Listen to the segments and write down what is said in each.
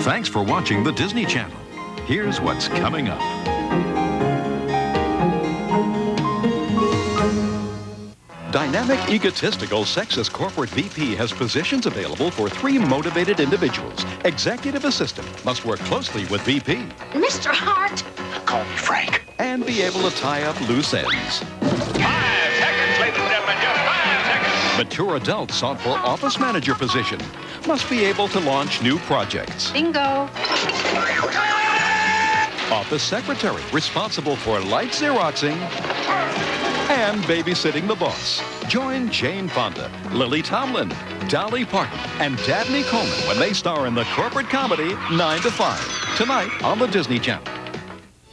Thanks for watching the Disney Channel. Here's what's coming up. Dynamic, egotistical, sexist corporate VP has positions available for 3 motivated individuals. Executive assistant must work closely with VP. Mr. Hart. Call me Frank. And be able to tie up loose ends. 5 seconds, ladies and gentlemen, just 5 seconds. Mature adults sought for office manager position must be able to launch new projects. Bingo. Office secretary responsible for light Xeroxing and babysitting the boss. Join Jane Fonda, Lily Tomlin, Dolly Parton, and Dabney Coleman when they star in the corporate comedy 9 to 5, tonight on the Disney Channel.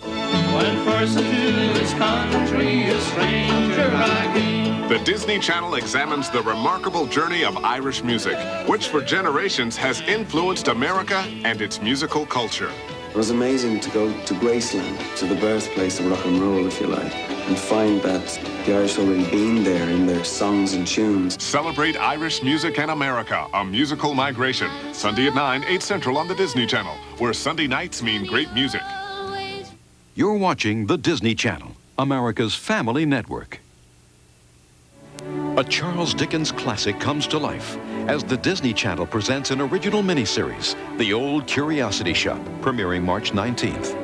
When first to this country a stranger I came. The Disney Channel examines the remarkable journey of Irish music, which for generations has influenced America and its musical culture. It was amazing to go to Graceland, to the birthplace of rock and roll, if you like, and find that the Irish already been there in their songs and tunes. Celebrate Irish music and America, a musical migration. Sunday at 9, 8 Central on the Disney Channel, where Sunday nights mean great music. You're watching the Disney Channel, America's family network. A Charles Dickens classic comes to life as the Disney Channel presents an original miniseries, The Old Curiosity Shop, premiering March 19th.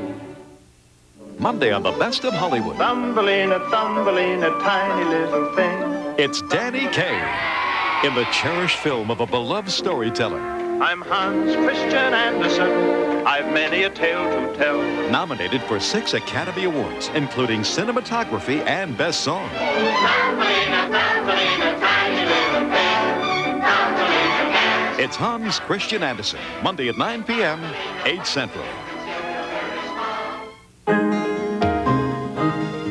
Monday on the Best of Hollywood. Thumbelina, Thumbelina, tiny little thing. It's Danny Kaye in the cherished film of a beloved storyteller. I'm Hans Christian Andersen. I've many a tale to tell. Nominated for 6 Academy Awards, including cinematography and Best Song. Thumbelina, Thumbelina, tiny little thing. Thumbelina cares. It's Hans Christian Andersen, Monday at 9 p.m., 8 Central.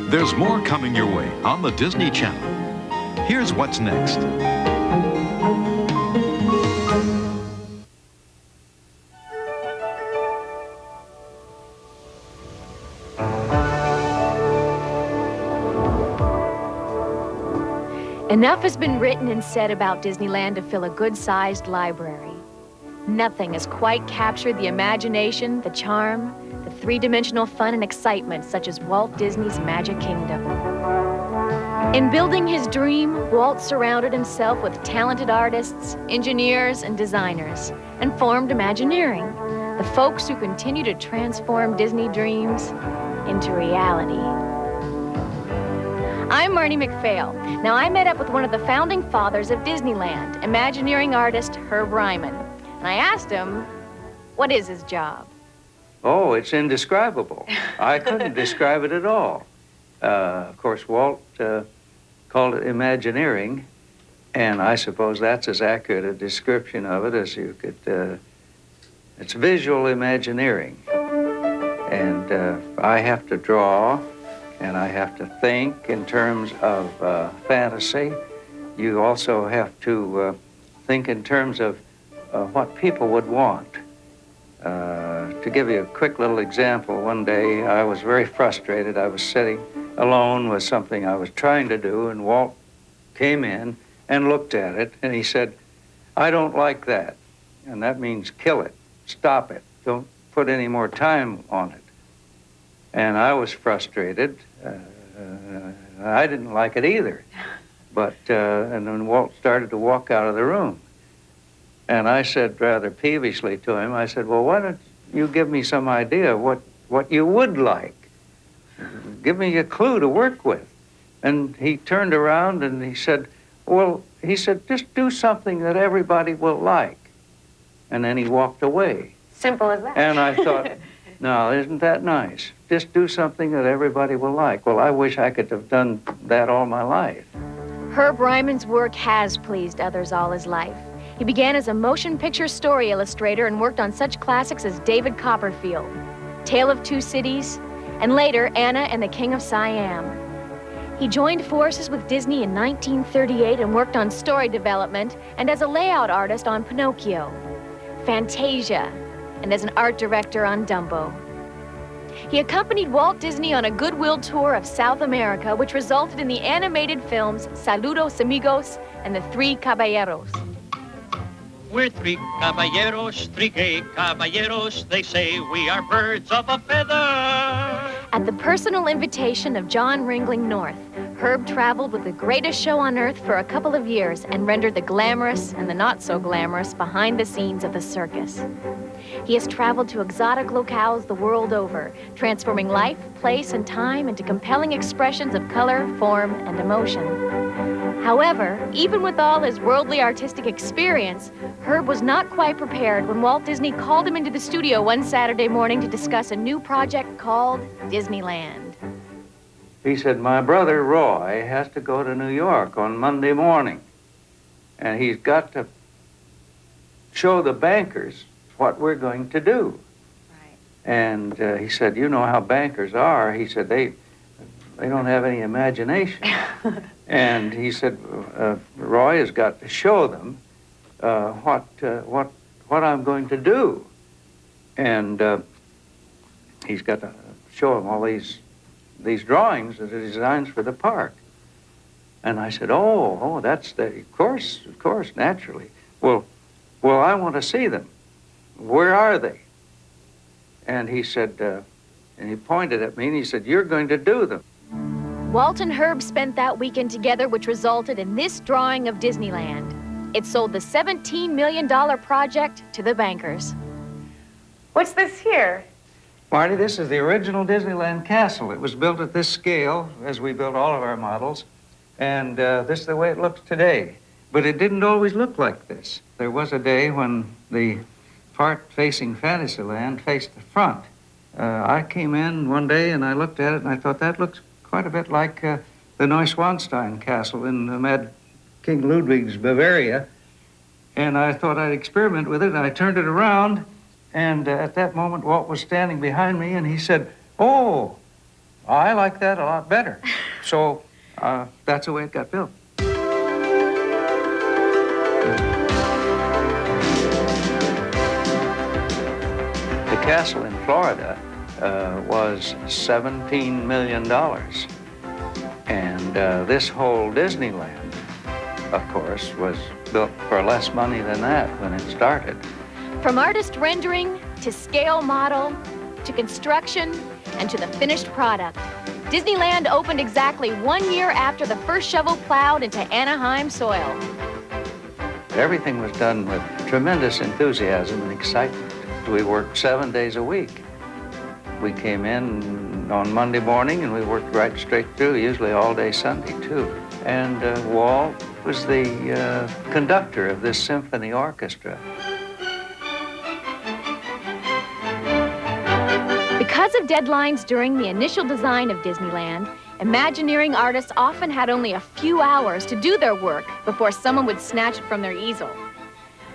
There's more coming your way on the Disney Channel. Here's what's next. Enough has been written and said about Disneyland to fill a good-sized library. Nothing has quite captured the imagination, the charm, the three-dimensional fun and excitement such as Walt Disney's Magic Kingdom. In building his dream, Walt surrounded himself with talented artists, engineers, and designers, and formed Imagineering, the folks who continue to transform Disney dreams into reality. I'm Marnie McPhail. Now, I met up with one of the founding fathers of Disneyland, Imagineering artist Herb Ryman. And I asked him, what is his job? Oh, it's indescribable. I couldn't describe it at all. Of course, Walt called it Imagineering, and I suppose that's as accurate a description of it as you could. It's visual Imagineering. And I have to draw, and I have to think in terms of fantasy. You also have to think in terms of what people would want. To give you a quick little example, one day I was very frustrated. I was sitting alone with something I was trying to do, and Walt came in and looked at it, and he said, I don't like that. And that means kill it, stop it, don't put any more time on it. And I was frustrated. I didn't like it either. But, and then Walt started to walk out of the room. And I said rather peevishly to him, I said, well, why don't you give me some idea of what you would like? Give me a clue to work with. And he turned around and he said, well, just do something that everybody will like. And then he walked away. Simple as that. And I thought, no, isn't that nice? Just do something that everybody will like. Well, I wish I could have done that all my life. Herb Ryman's work has pleased others all his life. He began as a motion picture story illustrator and worked on such classics as David Copperfield, Tale of Two Cities, and later Anna and the King of Siam. He joined forces with Disney in 1938 and worked on story development and as a layout artist on Pinocchio, Fantasia, and as an art director on Dumbo. He accompanied Walt Disney on a goodwill tour of South America, which resulted in the animated films Saludos Amigos and The Three Caballeros. We're three gay caballeros. They say we are birds of a feather. At the personal invitation of John Ringling North, Herb traveled with the greatest show on earth for a couple of years and rendered the glamorous and the not-so-glamorous behind the scenes of the circus. He has traveled to exotic locales the world over, transforming life, place, and time into compelling expressions of color, form, and emotion. However, even with all his worldly artistic experience, Herb was not quite prepared when Walt Disney called him into the studio one Saturday morning to discuss a new project called Disneyland. He said, my brother Roy has to go to New York on Monday morning, and he's got to show the bankers what we're going to do. Right. And he said, you know how bankers are. He said, they don't have any imagination. And he said, Roy has got to show them what I'm going to do. And he's got to show them all these drawings and the designs for the park. And I said, oh, that's of course, naturally. Well, I want to see them. Where are they? And he said, and he pointed at me and he said, you're going to do them. Walt and Herb spent that weekend together, which resulted in this drawing of Disneyland. It sold the $17 million project to the bankers. What's this here? Marty, this is the original Disneyland castle. It was built at this scale, as we built all of our models, and this is the way it looks today. But it didn't always look like this. There was a day when the part facing Fantasyland faced the front. I came in one day and I looked at it and I thought that looks quite a bit like the Neuschwanstein Castle in Mad King Ludwig's Bavaria. And I thought I'd experiment with it, and I turned it around, and at that moment Walt was standing behind me and he said, oh, I like that a lot better. So that's the way it got built. The castle in Florida was $17 million. And this whole Disneyland, of course, was built for less money than that when it started. From artist rendering to scale model to construction and to the finished product, Disneyland opened exactly 1 year after the first shovel plowed into Anaheim soil. Everything was done with tremendous enthusiasm and excitement. We worked 7 days a week. We came in on Monday morning and we worked right straight through, usually all day Sunday too. And Walt was the conductor of this symphony orchestra. Because of deadlines during the initial design of Disneyland, Imagineering artists often had only a few hours to do their work before someone would snatch it from their easel.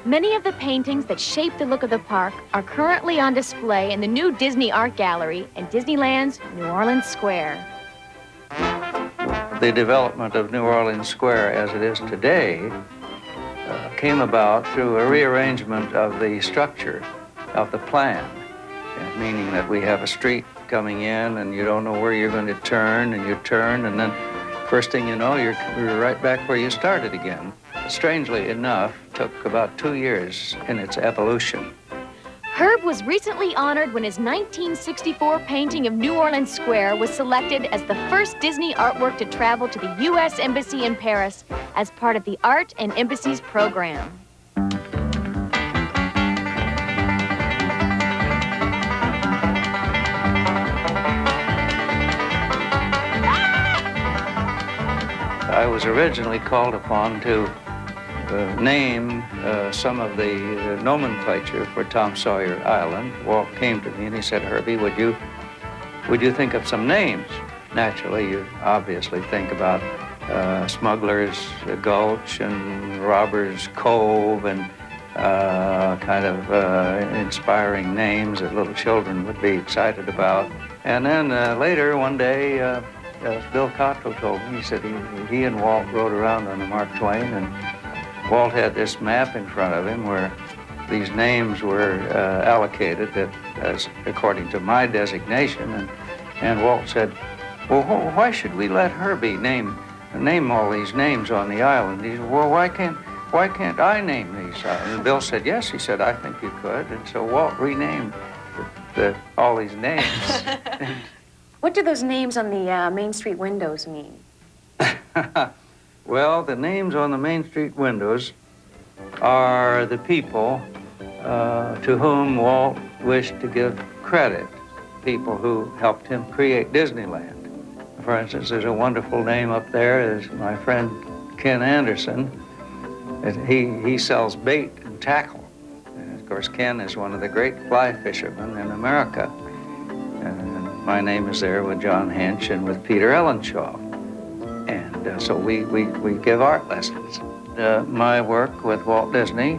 Many of the paintings that shape the look of the park are currently on display in the new Disney Art Gallery in Disneyland's New Orleans Square. The development of New Orleans Square as it is today came about through a rearrangement of the structure of the plan, meaning that we have a street coming in and you don't know where you're going to turn, and you turn, and then first thing you know, you're right back where you started again. Strangely enough, took about 2 years in its evolution. Herb was recently honored when his 1964 painting of New Orleans Square was selected as the first Disney artwork to travel to the U.S. Embassy in Paris as part of the Art and Embassies program. I was originally called upon to name some of the nomenclature for Tom Sawyer Island. Walt came to me and he said, Herbie, would you think of some names? Naturally, you obviously think about Smuggler's Gulch and Robber's Cove and kind of inspiring names that little children would be excited about. And then later one day, Bill Cottrell told me, he said he and Walt rode around on the Mark Twain, and Walt had this map in front of him where these names were allocated as according to my designation, and Walt said, well, why should we let Herbie name all these names on the island? He said, well, why why can't I name these? And Bill said, yes. He said, I think you could. And so Walt renamed all these names. What do those names on the Main Street windows mean? Well, the names on the Main Street windows are the people to whom Walt wished to give credit, people who helped him create Disneyland. For instance, there's a wonderful name up there, is my friend Ken Anderson. He sells bait and tackle. And of course, Ken is one of the great fly fishermen in America. And my name is there with John Hench and with Peter Ellenshaw. And so we give art lessons. My work with Walt Disney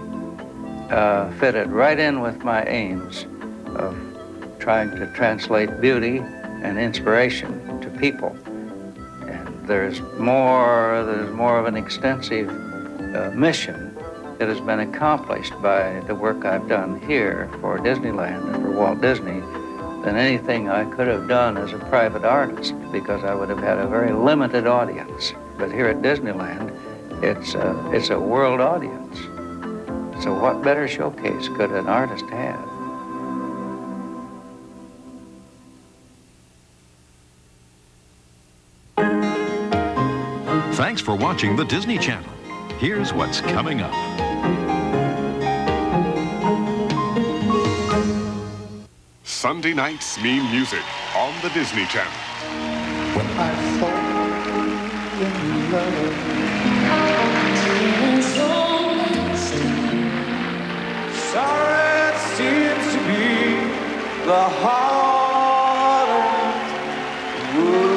fitted right in with my aims of trying to translate beauty and inspiration to people. And there's more of an extensive mission that has been accomplished by the work I've done here for Disneyland and for Walt Disney than anything I could have done as a private artist, because I would have had a very limited audience. But here at Disneyland, it's a world audience. So what better showcase could an artist have? Thanks for watching the Disney Channel. Here's what's coming up. Sunday nights mean music on the Disney Channel. When I fall in love, sorry it seems to be the hardest word.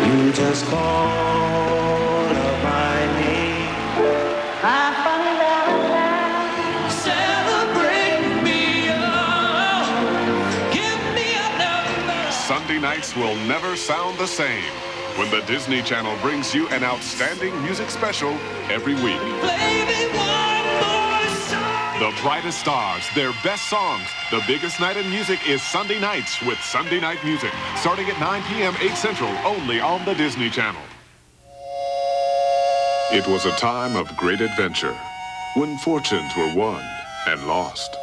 You just call up my name. I find out now. Celebrate me, oh, give me a number. Sunday nights will never sound the same when the Disney Channel brings you an outstanding music special every week. Play me one more song. The brightest stars, their best songs. The biggest night in music is Sunday nights with Sunday Night Music, starting at 9 p.m. 8 Central, only on the Disney Channel. It was a time of great adventure, when fortunes were won and lost.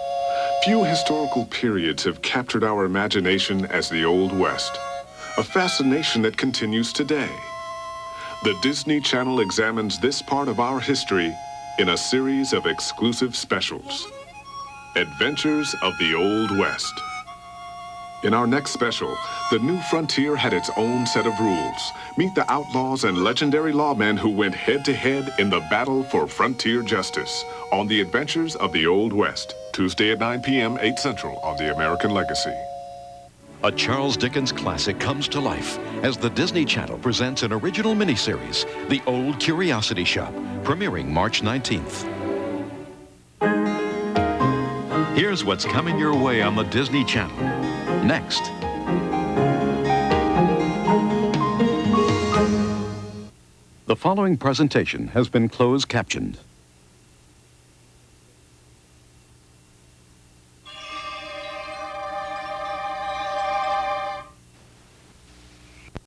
Few historical periods have captured our imagination as the Old West, a fascination that continues today. The Disney Channel examines this part of our history in a series of exclusive specials. Adventures of the Old West. In our next special, the new frontier had its own set of rules. Meet the outlaws and legendary lawmen who went head-to-head in the battle for frontier justice on the Adventures of the Old West, Tuesday at 9 p.m., 8 Central on the American Legacy. A Charles Dickens classic comes to life as the Disney Channel presents an original miniseries, The Old Curiosity Shop, premiering March 19th. Here's what's coming your way on the Disney Channel. Next. The following presentation has been closed captioned.